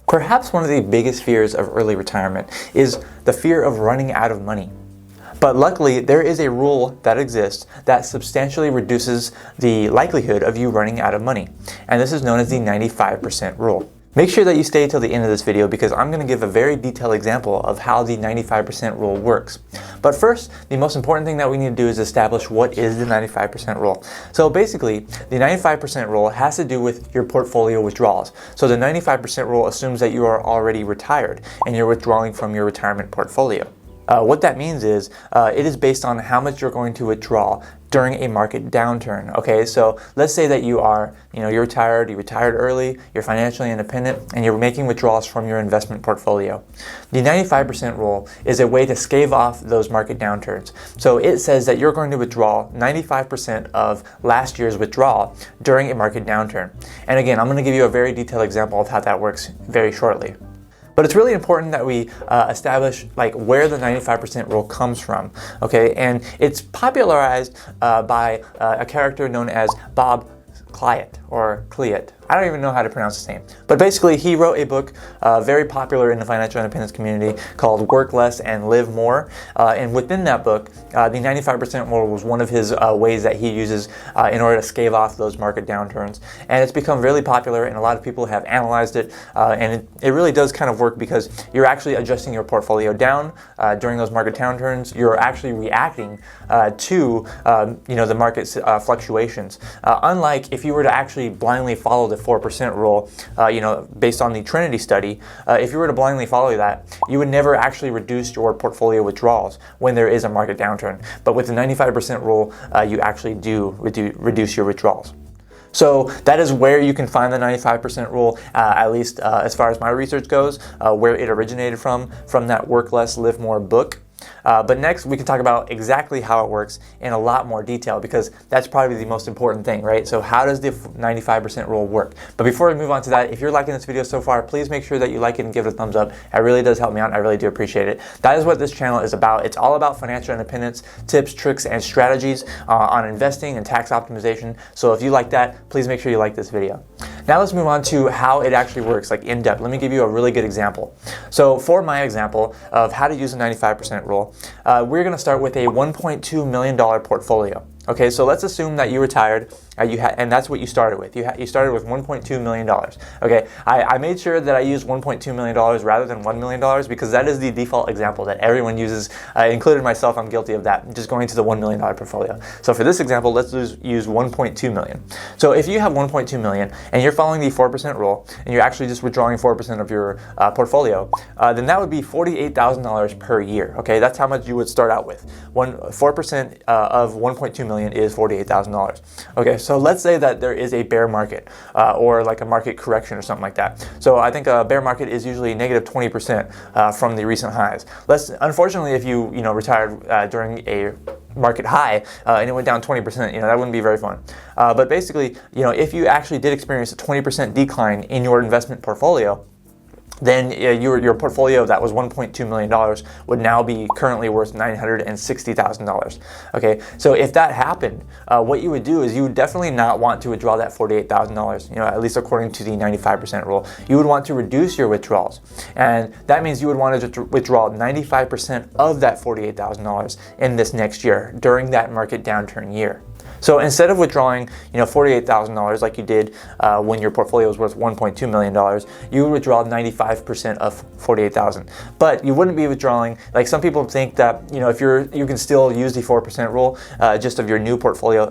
Perhaps one of the biggest fears of early retirement is the fear of running out of money. But luckily, there is a rule that exists that substantially reduces the likelihood of you running out of money. And this is known as the 95% rule. Make sure that you stay till the end of this video because I'm going to give a very detailed example of how the 95% rule works. But first, the most important thing that we need to do is establish what is the 95% rule. So basically, the 95% rule has to do with your portfolio withdrawals. So the 95% rule assumes that you are already retired and you're withdrawing from your retirement portfolio. What that means is it is based on how much you're going to withdraw during a market downturn. Okay, so let's say that you're retired, you retired early, you're financially independent, and you're making withdrawals from your investment portfolio. The 95% rule is a way to stave off those market downturns. So it says that you're going to withdraw 95% of last year's withdrawal during a market downturn. And again, I'm going to give you a very detailed example of how that works very shortly. But it's really important that we establish where the 95% rule comes from, okay? And it's popularized by a character known as Bob Clayett or Clayett. I don't even know how to pronounce his name. But basically, he wrote a book very popular in the financial independence community called Work Less and Live More. And within that book, the 95% rule was one of his ways that he uses in order to stave off those market downturns. And it's become really popular, and a lot of people have analyzed it. And it really does kind of work because you're actually adjusting your portfolio down during those market downturns. You're actually reacting to the market's fluctuations. Unlike if you were to actually blindly follow the 4% rule, based on the Trinity study, if you were to blindly follow that, you would never actually reduce your portfolio withdrawals when there is a market downturn. But with the 95% rule, you actually do reduce your withdrawals. So that is where you can find the 95% rule, at least as far as my research goes, where it originated from that Work Less, Live More book. But next, we can talk about exactly how it works in a lot more detail because that's probably the most important thing, right? So how does the 95% rule work? But before we move on to that, if you're liking this video so far, please make sure that you like it and give it a thumbs up. It really does help me out. I really do appreciate it. That is what this channel is about. It's all about financial independence, tips, tricks, and strategies on investing and tax optimization. So if you like that, please make sure you like this video. Now let's move on to how it actually works, in depth. Let me give you a really good example. So for my example of how to use the 95% rule, we're going to start with a $1.2 million portfolio. Okay, so let's assume that you retired, and that's what you started with. You started with $1.2 million. Okay, I made sure that I used $1.2 million rather than $1 million because that is the default example that everyone uses, including myself. I'm guilty of that, just going to the $1 million portfolio. So for this example, let's use $1.2 million. So if you have $1.2 million and you're following the 4% rule and you're actually just withdrawing 4% of your portfolio, then that would be $48,000 per year. Okay, that's how much you would start out with. 4% of $1.2 million is $48,000. Okay, so let's say that there is a bear market or a market correction or something like that. So I think a bear market is usually negative 20% from the recent highs. Unfortunately, if you retired during a market high and it went down 20%, that wouldn't be very fun. But basically, if you actually did experience a 20% decline in your investment portfolio, then your portfolio that was $1.2 million would now be currently worth $960,000. Okay, so if that happened, what you would do is you would definitely not want to withdraw that $48,000, at least according to the 95% rule. You would want to reduce your withdrawals. And that means you would want to withdraw 95% of that $48,000 in this next year during that market downturn year. So instead of withdrawing, $48,000 like you did when your portfolio was worth $1.2 million, you would withdraw 95% of $48,000. But you wouldn't be withdrawing, some people think that, if you can still use the 4% rule just of your new portfolio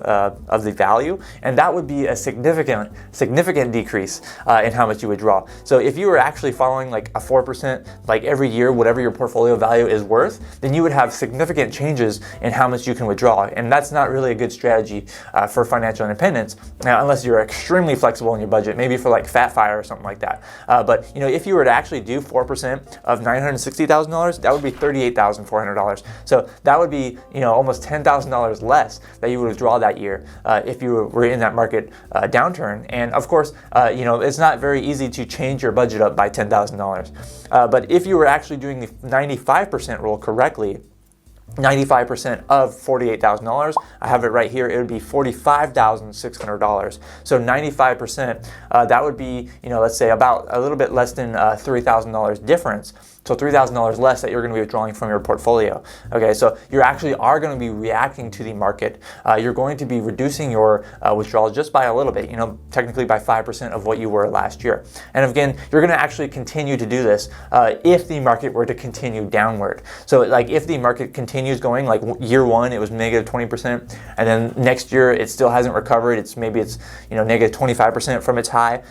of the value, and that would be a significant decrease in how much you withdraw. So if you were actually following a 4%, every year, whatever your portfolio value is worth, then you would have significant changes in how much you can withdraw. And that's not really a good strategy for financial independence, unless you're extremely flexible in your budget, maybe for F.I.R.E. or something like that. But if you were to actually do 4% of $960,000, that would be $38,400. So that would be almost $10,000 less that you would withdraw that year if you were in that market downturn. And of course, it's not very easy to change your budget up by $10,000. But if you were actually doing the 95% rule correctly, 95% of $48,000, I have it right here, it would be $45,600. So 95%, that would be, let's say about a little bit less than $3,000 difference. So $3,000 less that you're going to be withdrawing from your portfolio. Okay, so you actually are going to be reacting to the market. You're going to be reducing your withdrawals just by a little bit, technically by 5% of what you were last year. And again, you're going to actually continue to do this if the market were to continue downward. So like if the market continues going, like year one, it was negative 20%, and then next year it still hasn't recovered. Maybe it's negative 25% from its high.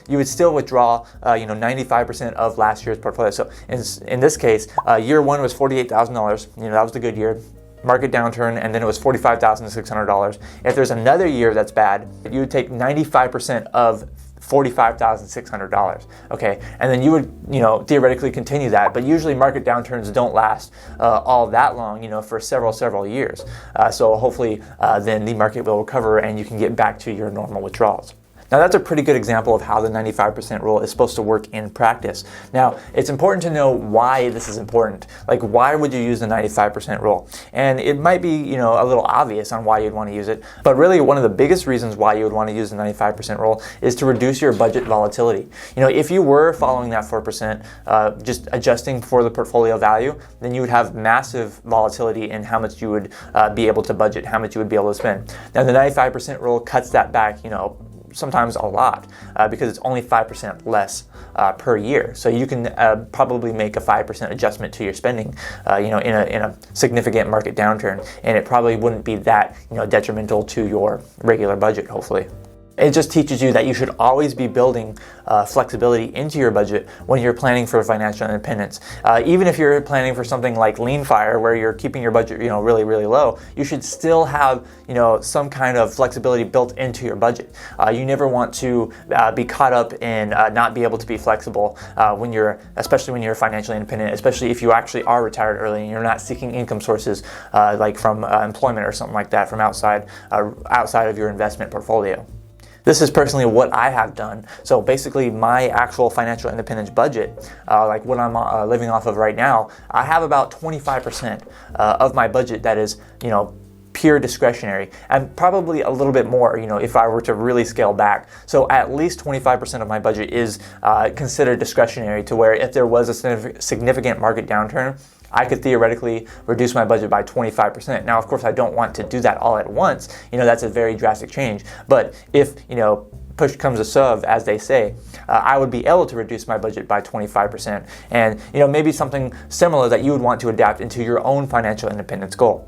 You would still withdraw 95% of last year's portfolio. So in this case, year one was $48,000. That was the good year. Market downturn, and then it was $45,600. If there's another year that's bad, you would take 95% of $45,600. Okay, and then you would theoretically continue that, but usually market downturns don't last all that long, for several years. So hopefully then the market will recover and you can get back to your normal withdrawals. Now that's a pretty good example of how the 95% rule is supposed to work in practice. Now it's important to know why this is important. Like, why would you use the 95% rule? And it might be a little obvious on why you'd want to use it, but really one of the biggest reasons why you would want to use the 95% rule is to reduce your budget volatility. If you were following that 4%, just adjusting for the portfolio value, then you would have massive volatility in how much you would be able to budget, how much you would be able to spend. Now the 95% rule cuts that back, sometimes a lot, because it's only 5% less per year. So you can probably make a 5% adjustment to your spending, in a significant market downturn, and it probably wouldn't be that detrimental to your regular budget, hopefully. It just teaches you that you should always be building flexibility into your budget when you're planning for financial independence. Even if you're planning for something like lean F.I.R.E, where you're keeping your budget, really, really low, you should still have, some kind of flexibility built into your budget. You never want to be caught up in not be able to be flexible especially when you're financially independent, especially if you actually are retired early and you're not seeking income sources like from employment or something like that from outside of your investment portfolio. This is personally what I have done. So basically my actual financial independence budget, like what I'm living off of right now, I have about 25% of my budget that is, pure discretionary, and probably a little bit more, if I were to really scale back. So at least 25% of my budget is considered discretionary, to where if there was a significant market downturn, I could theoretically reduce my budget by 25%. Now, of course, I don't want to do that all at once. That's a very drastic change. But if, push comes to shove, as they say, I would be able to reduce my budget by 25%. And, maybe something similar that you would want to adapt into your own financial independence goal.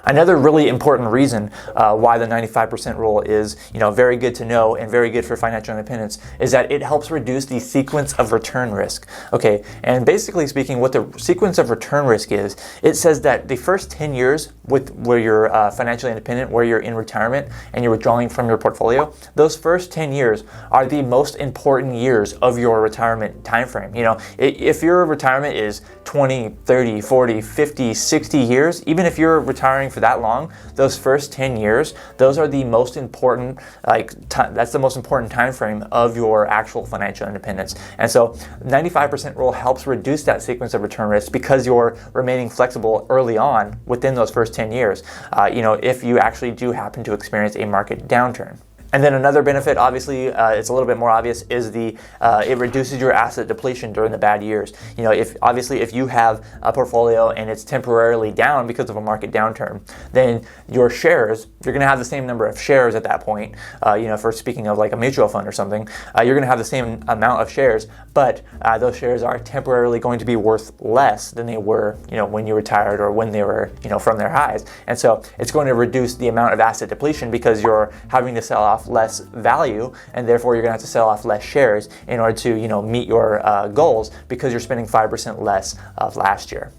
Another really important reason why the 95% rule is, very good to know and very good for financial independence is that it helps reduce the sequence of return risk. Okay, and basically speaking, what the sequence of return risk is, it says that the first 10 years where you're financially independent, where you're in retirement and you're withdrawing from your portfolio, those first 10 years are the most important years of your retirement time frame. If your retirement is 20, 30, 40, 50, 60 years, even if you're retiring for that long, those first 10 years, those are the most important, that's the most important time frame of your actual financial independence. And so 95% rule helps reduce that sequence of return risk because you're remaining flexible early on within those first 10 years, if you actually do happen to experience a market downturn. And then another benefit, obviously, it's a little bit more obvious, is it reduces your asset depletion during the bad years. If you have a portfolio and it's temporarily down because of a market downturn, then your shares, you're going to have the same number of shares at that point. For speaking of like a mutual fund or something, you're going to have the same amount of shares, but those shares are temporarily going to be worth less than they were, when you retired or when they were, from their highs. And so it's going to reduce the amount of asset depletion because you're having to sell off less value, and therefore you're going to have to sell off less shares in order to meet your goals, because you're spending 5% less of last year.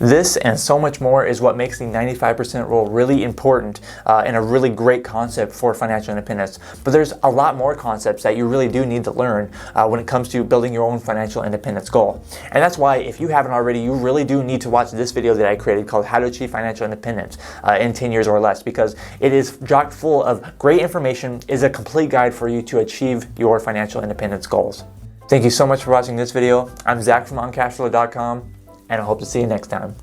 This and so much more is what makes the 95% rule really important and a really great concept for financial independence. But there's a lot more concepts that you really do need to learn when it comes to building your own financial independence goal. And that's why, if you haven't already, you really do need to watch this video that I created called How to Achieve Financial Independence in 10 Years or Less, because it is chock full of great information, is a complete guide for you to achieve your financial independence goals. Thank you so much for watching this video. I'm Zach from OnCashflow.com. and I hope to see you next time.